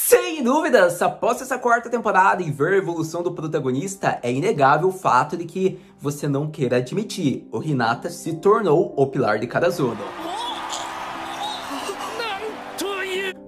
Sem dúvidas, após essa quarta temporada e ver a evolução do protagonista, é inegável o fato de que você não queira admitir, o Hinata se tornou o pilar de Karazuno.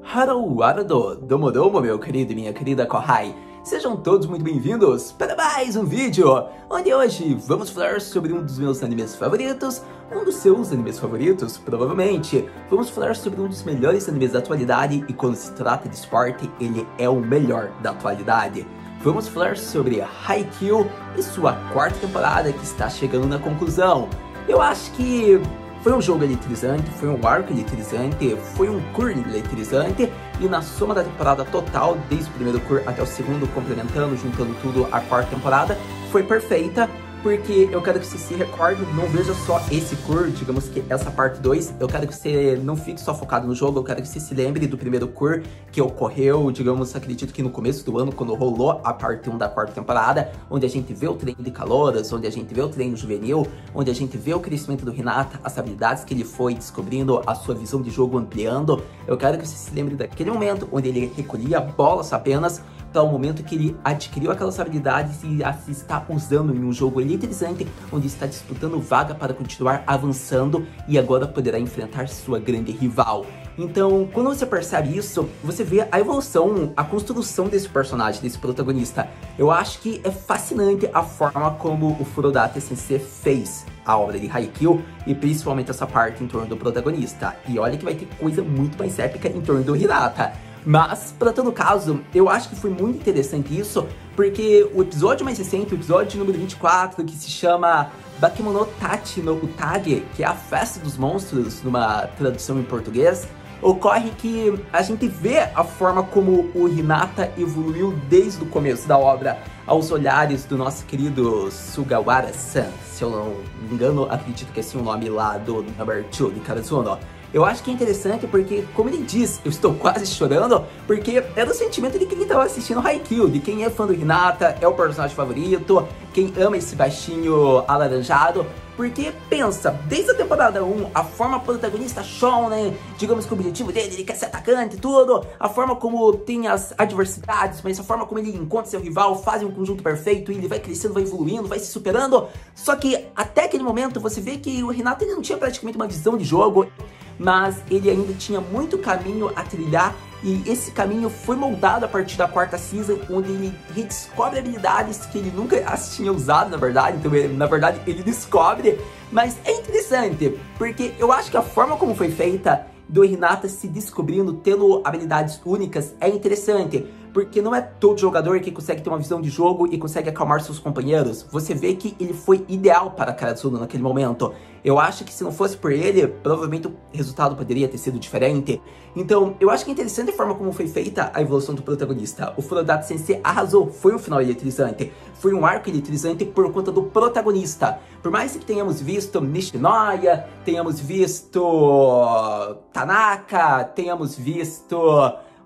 Haru Arado, Domodomo, meu querido e minha querida Kohai. Sejam todos muito bem-vindos para mais um vídeo, onde hoje vamos falar sobre um dos meus animes favoritos, um dos seus animes favoritos, provavelmente. Vamos falar sobre um dos melhores animes da atualidade e quando se trata de esporte, ele é o melhor da atualidade. Vamos falar sobre Haikyuu e sua quarta temporada que está chegando na conclusão. Eu acho que foi um jogo eletrizante, foi um arco eletrizante, foi um cur eletrizante e na soma da temporada total, desde o primeiro cur até o segundo, complementando, juntando tudo, a quarta temporada, foi perfeita. Porque eu quero que você se recorde, não veja só esse cur, digamos que essa parte 2, eu quero que você não fique só focado no jogo, eu quero que você se lembre do primeiro cur que ocorreu, digamos, acredito que no começo do ano, quando rolou a parte 1 da quarta temporada, onde a gente vê o treino de caloras, onde a gente vê o treino juvenil, onde a gente vê o crescimento do Hinata, as habilidades que ele foi descobrindo, a sua visão de jogo ampliando. Eu quero que você se lembre daquele momento onde ele recolhia bolas apenas, para o momento que ele adquiriu aquelas habilidades e as está usando em um jogo eletrizante, onde está disputando vaga para continuar avançando e agora poderá enfrentar sua grande rival. Então, quando você percebe isso, você vê a evolução, a construção desse personagem, desse protagonista. Eu acho que é fascinante a forma como o Furodate Sensei fez a obra de Haikyuu e principalmente essa parte em torno do protagonista. E olha que vai ter coisa muito mais épica em torno do Hinata. Mas, para todo caso, eu acho que foi muito interessante isso, porque o episódio mais recente, o episódio número 24, que se chama Bakemono Tachi no Utage, que é a festa dos monstros, numa tradução em português, ocorre que a gente vê a forma como o Hinata evoluiu desde o começo da obra, aos olhares do nosso querido Sugawara-san. Se eu não me engano, acredito que é assim o nome lá do Number 2 de Karazuno. Eu acho que é interessante porque, como ele diz, eu estou quase chorando, porque era o sentimento de quem estava assistindo Haikyuu, de quem é fã do Hinata, é o personagem favorito, quem ama esse baixinho alaranjado. Porque pensa, desde a temporada 1, a forma protagonista shonen, digamos que o objetivo dele, ele quer ser atacante e tudo, a forma como tem as adversidades, mas a forma como ele encontra seu rival, faz um conjunto perfeito e ele vai crescendo, vai evoluindo, vai se superando. Só que até aquele momento você vê que o Hinata ele não tinha praticamente uma visão de jogo, mas ele ainda tinha muito caminho a trilhar e esse caminho foi moldado a partir da quarta season, onde ele redescobre habilidades que ele nunca as tinha usado, na verdade. Então, na verdade, ele descobre, mas é interessante, porque eu acho que a forma como foi feita do Hinata se descobrindo, tendo habilidades únicas, é interessante. Porque não é todo jogador que consegue ter uma visão de jogo e consegue acalmar seus companheiros. Você vê que ele foi ideal para Karazuno naquele momento. Eu acho que se não fosse por ele, provavelmente o resultado poderia ter sido diferente. Então, eu acho que é interessante a forma como foi feita a evolução do protagonista. O Furodate Sensei arrasou, foi um final eletrizante. Foi um arco eletrizante por conta do protagonista. Por mais que tenhamos visto Nishinoya, tenhamos visto Tanaka, tenhamos visto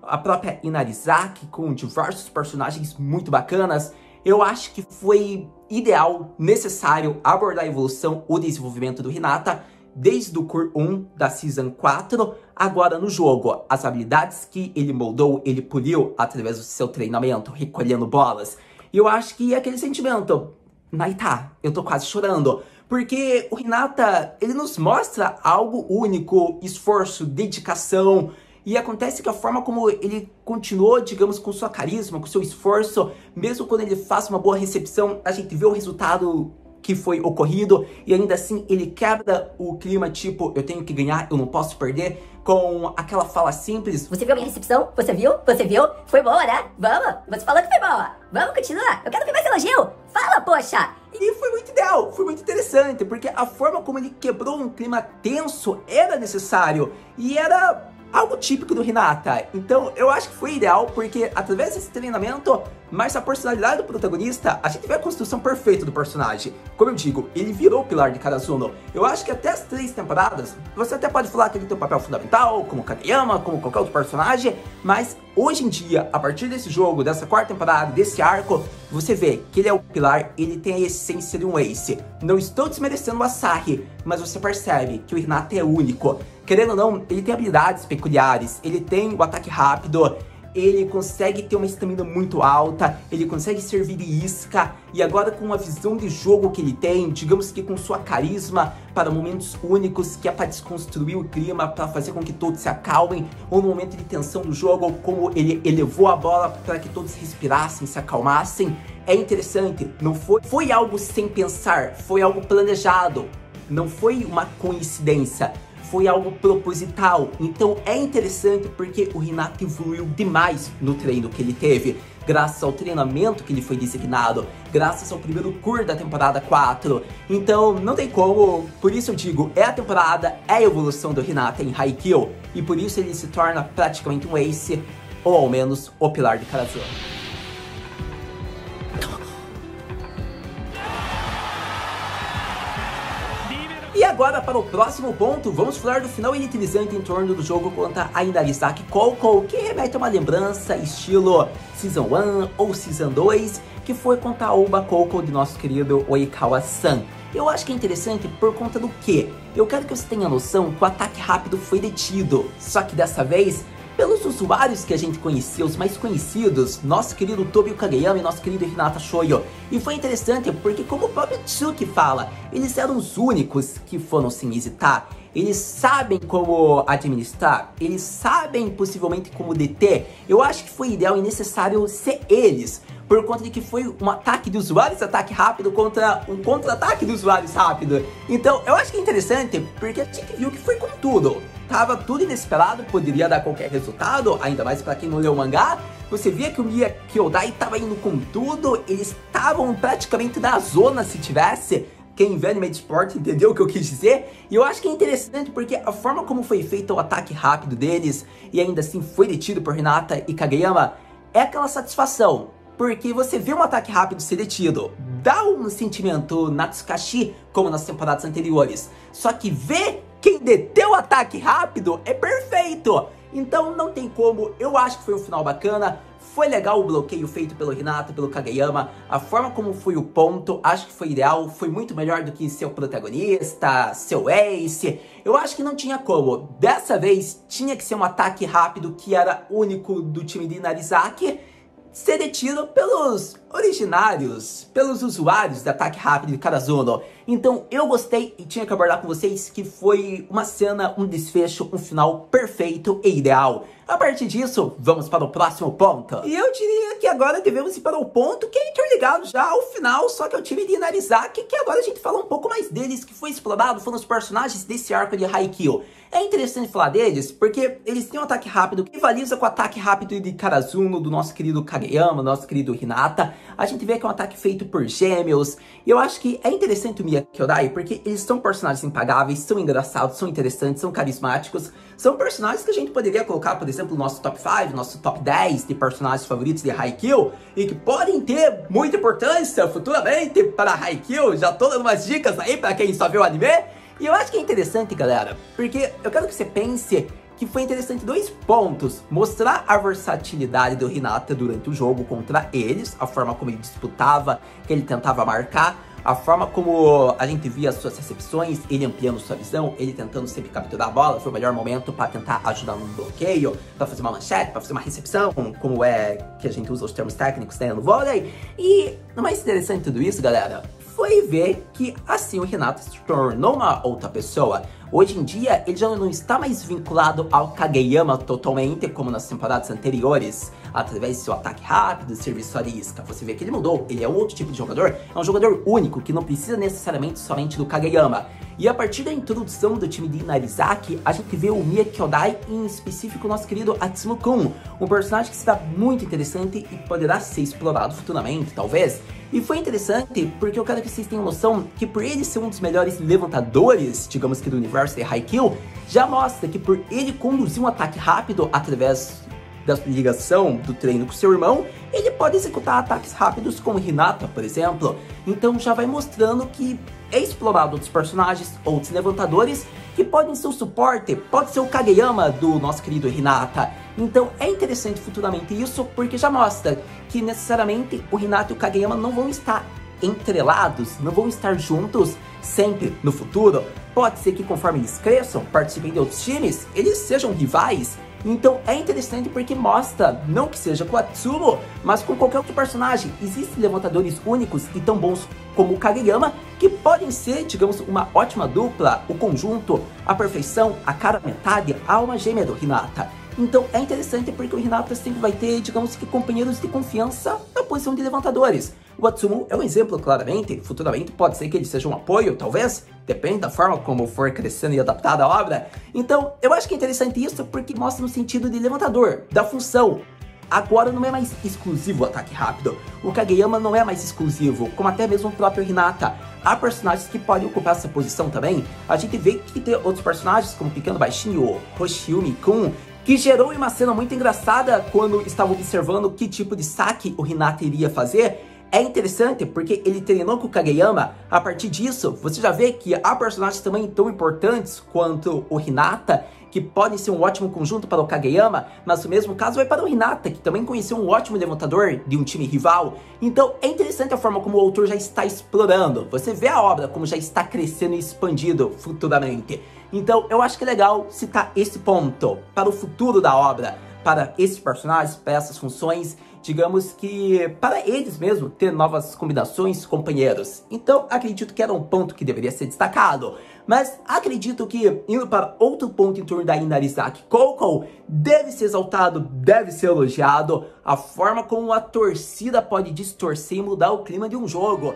a própria Inarizaki, com diversos personagens muito bacanas, eu acho que foi ideal, necessário abordar a evolução, o desenvolvimento do Hinata, desde o Cur 1 da Season 4, agora no jogo. As habilidades que ele moldou, ele poliu através do seu treinamento, recolhendo bolas. E eu acho que é aquele sentimento, Naita, eu tô quase chorando. Porque o Hinata, ele nos mostra algo único, esforço, dedicação. E acontece que a forma como ele continuou, digamos, com sua carisma, com seu esforço, mesmo quando ele faz uma boa recepção, a gente vê o resultado que foi ocorrido, e ainda assim ele quebra o clima, tipo, eu tenho que ganhar, eu não posso perder, com aquela fala simples. Você viu a minha recepção? Você viu? Você viu? Foi boa, né? Vamos! Você falou que foi boa! Vamos continuar! Eu quero ver mais elogio! Fala, poxa! E foi muito ideal, foi muito interessante, porque a forma como ele quebrou um clima tenso era necessário, e era algo típico do Hinata. Então eu acho que foi ideal, porque através desse treinamento, mais a personalidade do protagonista, a gente vê a construção perfeita do personagem. Como eu digo, ele virou o pilar de Karazuno. Eu acho que até as 3 temporadas, você até pode falar que ele tem um papel fundamental, como Kageyama, como qualquer outro personagem, mas hoje em dia, a partir desse jogo, dessa quarta temporada, desse arco, você vê que ele é o pilar, ele tem a essência de um ace. Não estou desmerecendo o Asahi, mas você percebe que o Hinata é único. Querendo ou não, ele tem habilidades peculiares, ele tem o ataque rápido, ele consegue ter uma estamina muito alta, ele consegue servir de isca, e agora com a visão de jogo que ele tem, digamos que com sua carisma para momentos únicos, que é para desconstruir o clima, para fazer com que todos se acalmem, ou no momento de tensão do jogo, como ele elevou a bola para que todos respirassem, se acalmassem, é interessante. Não foi algo sem pensar, foi algo planejado, não foi uma coincidência. Foi algo proposital, então é interessante porque o Hinata evoluiu demais no treino que ele teve, graças ao treinamento que ele foi designado, graças ao primeiro cur da temporada 4, então não tem como, por isso eu digo, é a temporada, é a evolução do Hinata em Haikyuu, e por isso ele se torna praticamente um ace, ou ao menos o pilar de Karasuno. E agora para o próximo ponto, vamos falar do final eletrizante em torno do jogo contra a Inarizaki Coco, que remete a uma lembrança estilo Season 1 ou Season 2, que foi contra a Oba Coco de nosso querido Oikawa-san. Eu acho que é interessante por conta do que? Eu quero que você tenha noção que o ataque rápido foi detido, só que dessa vez pelos usuários que a gente conhecia, os mais conhecidos, nosso querido Tobio Kageyama e nosso querido Hinata Shoyo. E foi interessante porque, como o próprio Tsuki fala, eles eram os únicos que foram sem hesitar. Eles sabem como administrar, eles sabem possivelmente como deter. Eu acho que foi ideal e necessário ser eles, por conta de que foi um ataque de usuários, ataque rápido, contra um contra-ataque de usuários rápido. Então, eu acho que é interessante, porque a gente viu que foi com tudo. Tava tudo inesperado, poderia dar qualquer resultado, ainda mais pra quem não leu o mangá. Você via que o Mia Kyodai tava indo com tudo, eles estavam praticamente na zona se tivesse. Quem vê Anime Sport entendeu o que eu quis dizer. E eu acho que é interessante porque a forma como foi feito o ataque rápido deles, e ainda assim foi detido por Hinata e Kageyama, é aquela satisfação. Porque você vê um ataque rápido ser detido, dá um sentimento Natsukashi, como nas temporadas anteriores. Só que ver quem deteu o ataque rápido é perfeito. Então não tem como, eu acho que foi um final bacana. Foi legal o bloqueio feito pelo Hinata, pelo Kageyama. A forma como foi o ponto, acho que foi ideal. Foi muito melhor do que seu protagonista, seu ace. Eu acho que não tinha como. Dessa vez, tinha que ser um ataque rápido que era único do time de Inarizaki, ser detido pelos originários, pelos usuários de ataque rápido de Karasuno. Então eu gostei e tinha que abordar com vocês que foi uma cena, um desfecho, um final perfeito e ideal. A partir disso, vamos para o próximo ponto. E eu diria que agora devemos ir para o ponto que é interligado já ao final, só que é o time de Inarizaki, que agora a gente fala um pouco mais deles, que foi explorado, foram os personagens desse arco de Haikyuu. É interessante falar deles, porque eles têm um ataque rápido que rivaliza com o ataque rápido de Karasuno, do nosso querido Kageyama, nosso querido Hinata. A gente vê que é um ataque feito por gêmeos, e eu acho que é interessante o Mia Kyodai, porque eles são personagens impagáveis, são engraçados, são interessantes, são carismáticos. São personagens que a gente poderia colocar, por exemplo, no nosso top 5, nosso top 10 de personagens favoritos de Haikyuu, e que podem ter muita importância futuramente para Haikyuu. Já tô dando umas dicas aí para quem só vê o anime. E eu acho que é interessante, galera, porque eu quero que você pense que foi interessante dois pontos. Mostrar a versatilidade do Hinata durante o jogo contra eles, a forma como ele disputava, que ele tentava marcar, a forma como a gente via as suas recepções, ele ampliando sua visão, ele tentando sempre capturar a bola, foi o melhor momento para tentar ajudar no bloqueio, para fazer uma manchete, para fazer uma recepção, como é que a gente usa os termos técnicos, né, no vôlei. E o mais interessante de tudo isso, galera, foi ver que assim o Hinata se tornou uma outra pessoa. Hoje em dia, ele já não está mais vinculado ao Kageyama totalmente, como nas temporadas anteriores, através do seu ataque rápido, serviço à isca. Você vê que ele mudou, ele é um outro tipo de jogador, é um jogador único, que não precisa necessariamente somente do Kageyama. E a partir da introdução do time de Inarizaki, a gente vê o Mia Kyodai, em específico o nosso querido Atsumu-kun, um personagem que está muito interessante e poderá ser explorado futuramente, talvez. E foi interessante porque eu quero que vocês tenham noção que por ele ser um dos melhores levantadores, digamos que do universo de Haikyuu, já mostra que por ele conduzir um ataque rápido através da ligação do treino com seu irmão, ele pode executar ataques rápidos como Hinata, por exemplo. Então já vai mostrando que é explorado outros personagens, outros levantadores, que podem ser o suporte, pode ser o Kageyama do nosso querido Hinata. Então é interessante futuramente isso, porque já mostra que necessariamente o Hinata e o Kageyama não vão estar entrelados, não vão estar juntos sempre no futuro. Pode ser que conforme eles cresçam, participem de outros times, eles sejam rivais. Então é interessante porque mostra, não que seja com a Atsumo, mas com qualquer outro personagem. Existem levantadores únicos e tão bons como o Kageyama, que podem ser, digamos, uma ótima dupla, o conjunto, a perfeição, a cara metade, a alma gêmea do Hinata. Então é interessante porque o Hinata sempre vai ter, digamos que, companheiros de confiança na posição de levantadores. O Atsumo é um exemplo, claramente. Futuramente pode ser que ele seja um apoio, talvez. Depende da forma como for crescendo e adaptada a obra. Então, eu acho que é interessante isso porque mostra no sentido de levantador, da função. Agora não é mais exclusivo o ataque rápido. O Kageyama não é mais exclusivo, como até mesmo o próprio Hinata. Há personagens que podem ocupar essa posição também. A gente vê que tem outros personagens, como o Pequeno Baixinho, o Hoshiumi-kun, que gerou uma cena muito engraçada quando estava observando que tipo de saque o Hinata iria fazer. É interessante porque ele treinou com o Kageyama. A partir disso, você já vê que há personagens também tão importantes quanto o Hinata, que podem ser um ótimo conjunto para o Kageyama, mas no mesmo caso vai para o Hinata, que também conheceu um ótimo levantador de um time rival. Então é interessante a forma como o autor já está explorando. Você vê a obra como já está crescendo e expandido futuramente. Então eu acho que é legal citar esse ponto para o futuro da obra, para esses personagens, para essas funções, digamos que para eles mesmo ter novas combinações, companheiros. Então acredito que era um ponto que deveria ser destacado. Mas acredito que, indo para outro ponto em torno da Inarizaki Koukou, deve ser exaltado, deve ser elogiado a forma como a torcida pode distorcer e mudar o clima de um jogo.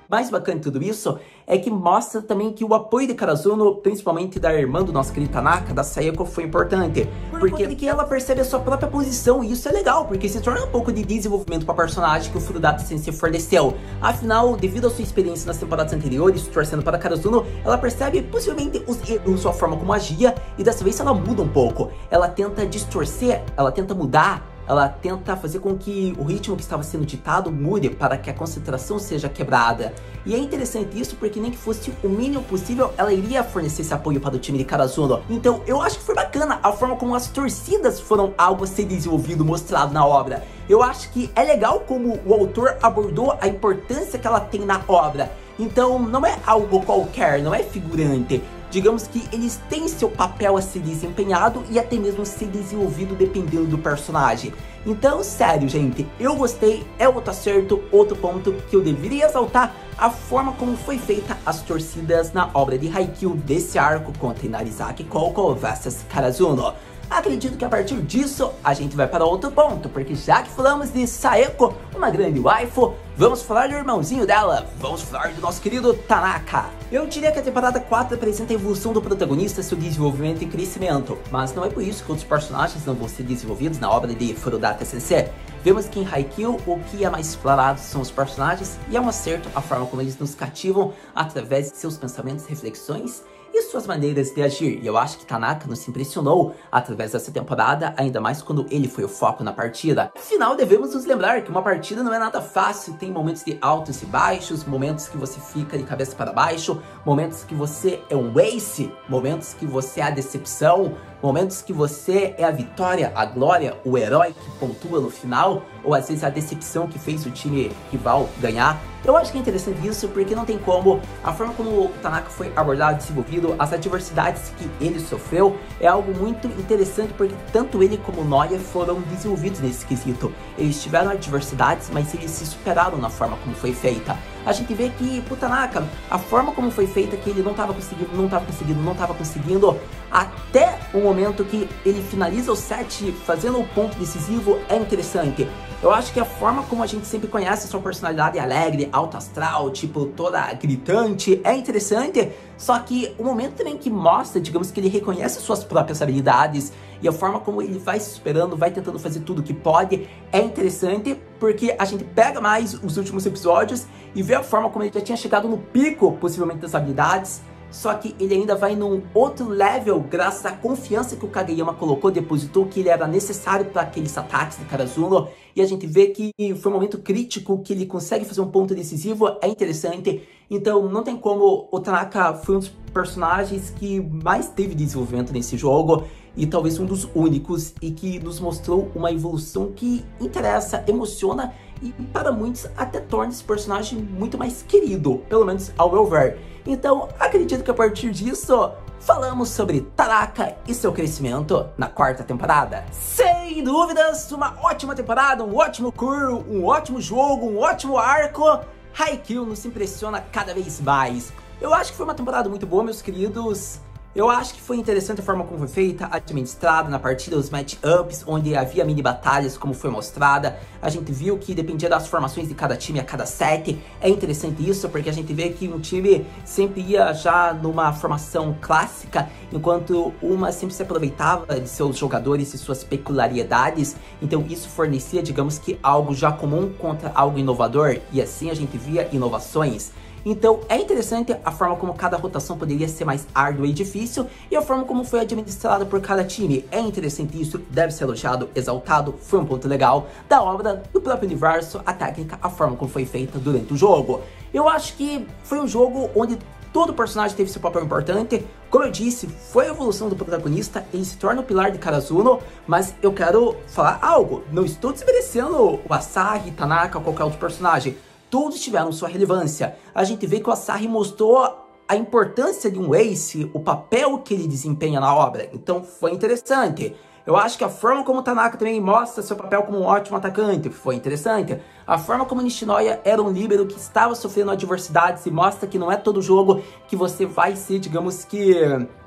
Mais bacana de tudo isso é que mostra também que o apoio de Karazuno, principalmente da irmã do nosso querido Tanaka, da Sayako, foi importante. Porque que ela percebe a sua própria posição, e isso é legal, porque se torna um pouco de desenvolvimento para a personagem que o Furudata Sensei forneceu. Afinal, devido à sua experiência nas temporadas anteriores, torcendo para Karazuno, ela percebe possivelmente os erros, sua forma como agia, e dessa vez ela muda um pouco. Ela tenta distorcer, ela tenta mudar, ela tenta fazer com que o ritmo que estava sendo ditado mude para que a concentração seja quebrada. E é interessante isso porque nem que fosse o mínimo possível, ela iria fornecer esse apoio para o time de Karazuno. Então eu acho que foi bacana a forma como as torcidas foram algo a ser desenvolvido, mostrado na obra. Eu acho que é legal como o autor abordou a importância que ela tem na obra. Então não é algo qualquer, não é figurante. Digamos que eles têm seu papel a ser desempenhado e até mesmo ser desenvolvido dependendo do personagem. Então, sério, gente, eu gostei, é outro acerto, outro ponto que eu deveria exaltar a forma como foi feita as torcidas na obra de Haikyuu desse arco contra Inarizaki Koukou vs Karazuno. Acredito que a partir disso a gente vai para outro ponto, porque já que falamos de Saeko, uma grande waifu, vamos falar do irmãozinho dela, vamos falar do nosso querido Tanaka. Eu diria que a temporada 4 apresenta a evolução do protagonista, seu desenvolvimento e crescimento, mas não é por isso que outros personagens não vão ser desenvolvidos na obra de Furudata Sensei. Vemos que em Haikyuu o que é mais explorado são os personagens e é um acerto a forma como eles nos cativam através de seus pensamentos, reflexões e suas maneiras de agir. E eu acho que Tanaka nos impressionou através dessa temporada, ainda mais quando ele foi o foco na partida. Afinal, devemos nos lembrar que uma partida não é nada fácil, tem momentos de altos e baixos, momentos que você fica de cabeça para baixo, momentos que você é um ace, momentos que você é a decepção, momentos que você é a vitória, a glória, o herói que pontua no final, ou às vezes a decepção que fez o time rival ganhar. Eu acho que é interessante isso porque não tem como, a forma como o Tanaka foi abordado e desenvolvido, as adversidades que ele sofreu, é algo muito interessante porque tanto ele como o Noia foram desenvolvidos nesse quesito. Eles tiveram adversidades, mas eles se superaram na forma como foi feita. A gente vê que, pro Tanaka, a forma como foi feita, que ele não tava conseguindo, até o momento que ele finaliza o set fazendo o ponto decisivo, é interessante. Eu acho que a forma como a gente sempre conhece sua personalidade alegre, alto astral, tipo, toda gritante, é interessante. Só que o momento também que mostra, digamos que ele reconhece suas próprias habilidades e a forma como ele vai se superando, vai tentando fazer tudo que pode, é interessante porque a gente pega mais os últimos episódios e vê a forma como ele já tinha chegado no pico, possivelmente, das habilidades. Só que ele ainda vai num outro level graças à confiança que o Kageyama colocou, depositou que ele era necessário para aqueles ataques de Karazuno. E a gente vê que foi um momento crítico, que ele consegue fazer um ponto decisivo, é interessante. Então não tem como, o Tanaka foi um dos personagens que mais teve desenvolvimento nesse jogo. E talvez um dos únicos, e que nos mostrou uma evolução que interessa, emociona e para muitos até torna esse personagem muito mais querido, pelo menos ao meu ver. Então, acredito que a partir disso, falamos sobre Tanaka e seu crescimento na 4ª temporada. Sem dúvidas, uma ótima temporada, um ótimo curso, um ótimo jogo, um ótimo arco. Haikyuu nos impressiona cada vez mais. Eu acho que foi uma temporada muito boa, meus queridos. Eu acho que foi interessante a forma como foi feita, administrada na partida, os matchups, onde havia mini batalhas, como foi mostrada. A gente viu que dependia das formações de cada time a cada set. É interessante isso, porque a gente vê que um time sempre ia já numa formação clássica, enquanto uma sempre se aproveitava de seus jogadores e suas peculiaridades. Então isso fornecia, digamos que, algo já comum contra algo inovador, e assim a gente via inovações. Então é interessante a forma como cada rotação poderia ser mais árdua e difícil, e a forma como foi administrada por cada time. É interessante isso, deve ser elogiado, exaltado, foi um ponto legal da obra, do próprio universo, a técnica, a forma como foi feita durante o jogo. Eu acho que foi um jogo onde todo personagem teve seu papel importante. Como eu disse, foi a evolução do protagonista, ele se torna o pilar de Karasuno, mas eu quero falar algo, não estou desmerecendo o Asahi, Tanaka ou qualquer outro personagem. Todos tiveram sua relevância. A gente vê que o Asahi mostrou a importância de um ace, o papel que ele desempenha na obra. Então foi interessante. Eu acho que a forma como o Tanaka também mostra seu papel como um ótimo atacante foi interessante. A forma como o Nishinoya era um líbero que estava sofrendo adversidades e mostra que não é todo jogo que você vai ser, digamos que,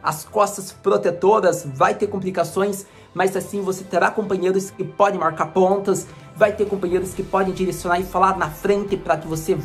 as costas protetoras, vai ter complicações, mas assim você terá companheiros que podem marcar pontas, vai ter companheiros que podem direcionar e falar na frente para que você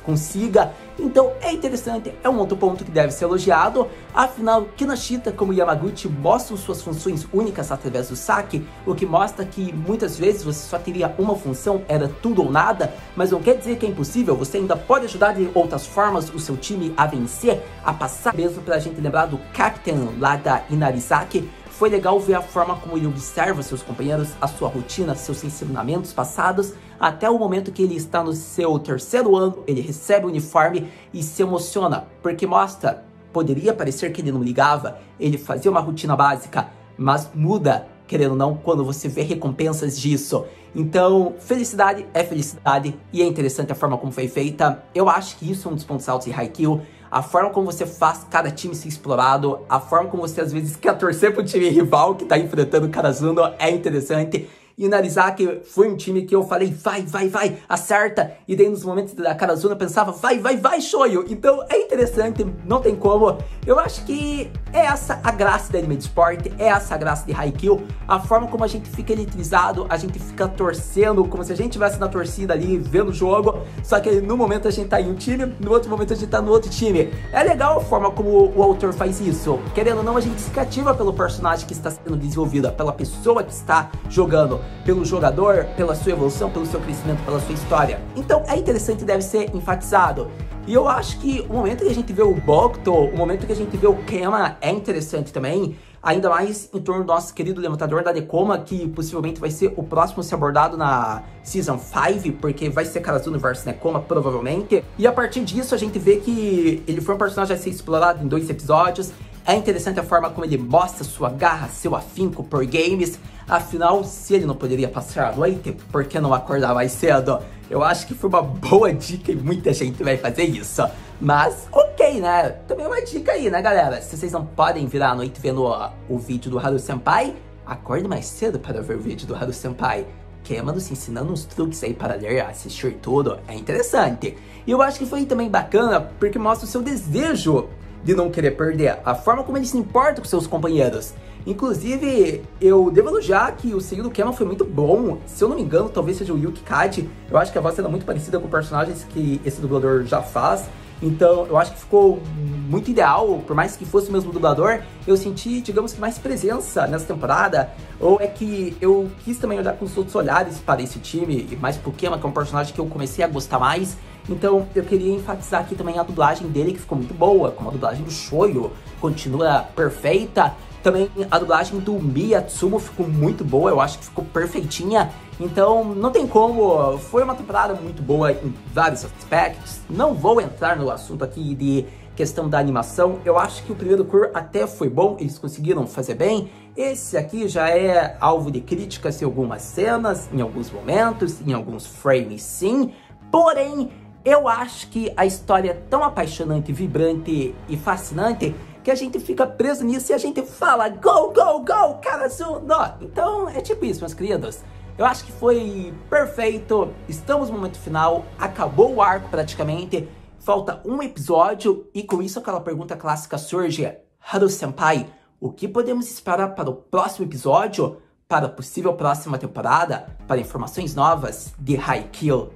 consiga. Então é interessante, é um outro ponto que deve ser elogiado. Afinal, Kinoshita como Yamaguchi mostram suas funções únicas através do saque, o que mostra que muitas vezes você só teria uma função, era tudo ou nada, mas não quer dizer que é impossível, você ainda pode ajudar de outras formas o seu time a vencer, a passar. Mesmo pra gente lembrar do Captain lá da Inarizaki, foi legal ver a forma como ele observa seus companheiros, a sua rotina, seus ensinamentos passados, até o momento que ele está no seu 3º ano, ele recebe o uniforme e se emociona, porque mostra, poderia parecer que ele não ligava, ele fazia uma rotina básica, mas muda, querendo ou não, quando você vê recompensas disso. Então, felicidade é felicidade, e é interessante a forma como foi feita. Eu acho que isso é um dos pontos altos de Haikyuu. A forma como você faz cada time ser explorado, a forma como você às vezes quer torcer pro time rival que tá enfrentando o Karasuno é interessante. E o Inarizaki foi um time que eu falei, vai, acerta. E daí nos momentos da Karasuno eu pensava, vai, Shoyo. Então é interessante, não tem como. Eu acho que é essa a graça da anime de esporte, é essa a graça de Haikyuu. A forma como a gente fica eletrizado, a gente fica torcendo, como se a gente estivesse na torcida ali, vendo o jogo. Só que no momento a gente tá em um time, no outro momento a gente tá no outro time. É legal a forma como o autor faz isso. Querendo ou não, a gente se cativa pelo personagem que está sendo desenvolvido, pela pessoa que está jogando, pelo jogador, pela sua evolução, pelo seu crescimento, pela sua história. Então é interessante e deve ser enfatizado. E eu acho que o momento que a gente vê o Bokuto, o momento que a gente vê o Kema é interessante também, ainda mais em torno do nosso querido levantador da Nekoma, que possivelmente vai ser o próximo a ser abordado na Season 5, porque vai ser Karasuno vs Nekoma, provavelmente. E a partir disso a gente vê que ele foi um personagem a ser explorado em 2 episódios. É interessante a forma como ele mostra sua garra, seu afinco por games. Afinal, se ele não poderia passar a noite, por que não acordar mais cedo? Eu acho que foi uma boa dica e muita gente vai fazer isso. Mas, ok, né? Também uma dica aí, né, galera? Se vocês não podem virar à noite vendo o vídeo do Haru Senpai, acorde mais cedo para ver o vídeo do Haru Senpai. Kema nos ensinando uns truques aí para ler, assistir tudo. É interessante. E eu acho que foi também bacana porque mostra o seu desejo de não querer perder, a forma como ele se importa com seus companheiros. Inclusive, eu devo elogiar que o segundo Kema foi muito bom. Se eu não me engano, talvez seja o Yuki Kaji. Eu acho que a voz era muito parecida com personagens que esse dublador já faz. Então, eu acho que ficou muito ideal. Por mais que fosse o mesmo dublador, eu senti, digamos que, mais presença nessa temporada. Ou é que eu quis também olhar com os outros olhares para esse time, e mais pro Kema, que é um personagem que eu comecei a gostar mais. Então, eu queria enfatizar aqui também a dublagem dele, que ficou muito boa, como a dublagem do Shoyo, continua perfeita. Também a dublagem do Miyatsumo ficou muito boa, eu acho que ficou perfeitinha. Então, não tem como, foi uma temporada muito boa em vários aspectos. Não vou entrar no assunto aqui de questão da animação, eu acho que o primeiro Cour até foi bom, eles conseguiram fazer bem. Esse aqui já é alvo de críticas em algumas cenas, em alguns momentos, em alguns frames sim, porém, eu acho que a história é tão apaixonante, vibrante e fascinante que a gente fica preso nisso e a gente fala go, go, go, Karasuno! Então é tipo isso, meus queridos. Eu acho que foi perfeito, estamos no momento final, acabou o arco praticamente, falta um episódio e com isso aquela pergunta clássica surge: Haru-senpai, o que podemos esperar para o próximo episódio, para a possível próxima temporada, para informações novas de Haikyuu?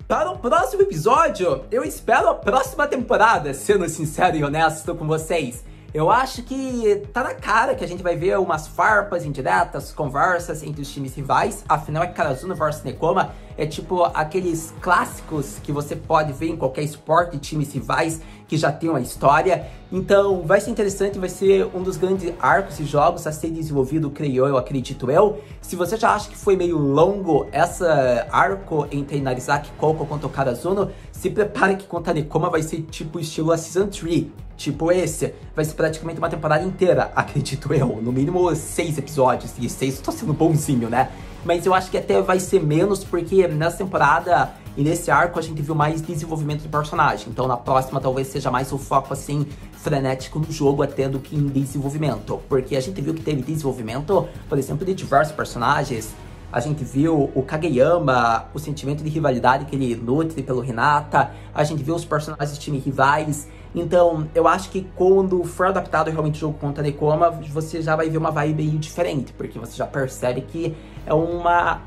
Para o próximo episódio, eu espero a próxima temporada, sendo sincero e honesto com vocês. Eu acho que tá na cara que a gente vai ver umas farpas indiretas, conversas entre os times rivais. Afinal, é Karasuno vs Nekoma. É tipo aqueles clássicos que você pode ver em qualquer esporte de times rivais que já tem uma história. Então, vai ser interessante, vai ser um dos grandes arcos e jogos a ser desenvolvido, creio eu, acredito eu. Se você já acha que foi meio longo essa arco entre Narizaki Koko contra o Karasuno, se prepare que contra Nekoma vai ser tipo estilo a Season 3. Tipo esse, vai ser praticamente uma temporada inteira, acredito eu. No mínimo 6 episódios, e 6 eu tô sendo bonzinho, né? Mas eu acho que até vai ser menos, porque nessa temporada e nesse arco a gente viu mais desenvolvimento do personagem. Então na próxima talvez seja mais o foco, assim, frenético no jogo até do que em desenvolvimento. Porque a gente viu que teve desenvolvimento, por exemplo, de diversos personagens. A gente viu o Kageyama, o sentimento de rivalidade que ele nutre pelo Hinata. A gente viu os personagens de time rivais. Então, eu acho que quando for adaptado realmente o jogo contra Nekoma, você já vai ver uma vibe meio diferente, porque você já percebe que é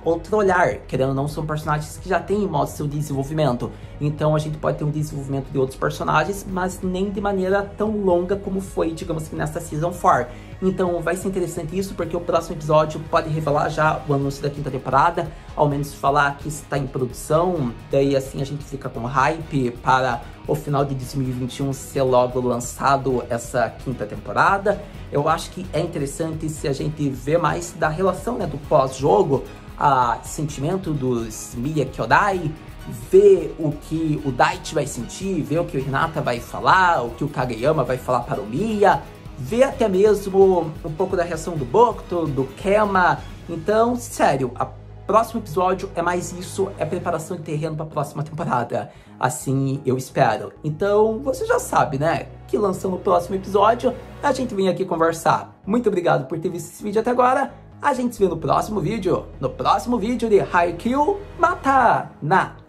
outro olhar, querendo ou não, são personagens que já têm em modo seu desenvolvimento. Então a gente pode ter um desenvolvimento de outros personagens, mas nem de maneira tão longa como foi, digamos que nessa Season 4. Então vai ser interessante isso, porque o próximo episódio pode revelar já o anúncio da 5ª temporada, ao menos falar que está em produção, daí assim a gente fica com hype para o final de 2021 ser logo lançado essa 5ª temporada. Eu acho que é interessante se a gente ver mais da relação, né, do pós-jogo, a sentimento dos Miya Kyodai, ver o que o Daichi vai sentir, ver o que o Hinata vai falar, o que o Kageyama vai falar para o Miya, ver até mesmo um pouco da reação do Bokuto, do Kema. Então, sério, o próximo episódio é mais isso, é preparação de terreno para a próxima temporada. Assim eu espero. Então, você já sabe, né? Que lançando o próximo episódio, a gente vem aqui conversar. Muito obrigado por ter visto esse vídeo até agora. A gente se vê no próximo vídeo. No próximo vídeo de Haikyuu Mata Na!